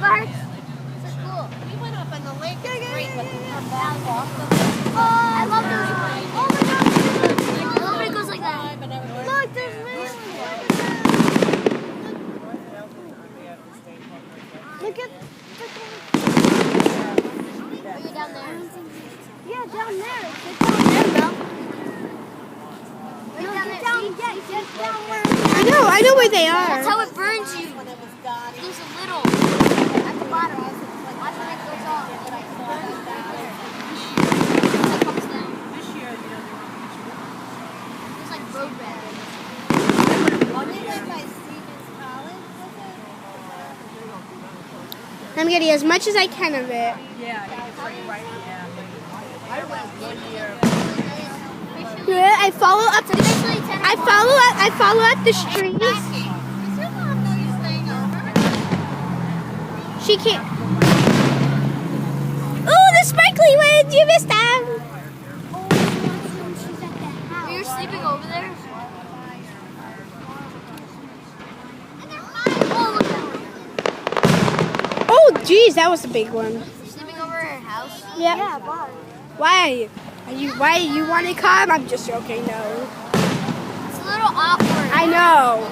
parks? This is cool. We went up on the lake. It's great, but I love those. Oh my God! I love it. It goes like that. Look, there's whales. Look at. Are you down there? Yeah, down there. It's down there, though. Right down there. Yeah, just down where. I know where they are. That's how it burns you. There's a little at the bottom. Watch when it goes off. It comes down. It's like road bed. I'm getting as much as I can of it. Yeah, I follow up the streets. She can't. Oh, the sparkly ones! You missed them. You're sleeping over there? Oh, geez, that was a big one. You're sleeping over at her house? Yeah. Yeah, why? Why? Why you want to come? I'm just joking. No. It's a little awkward. I know.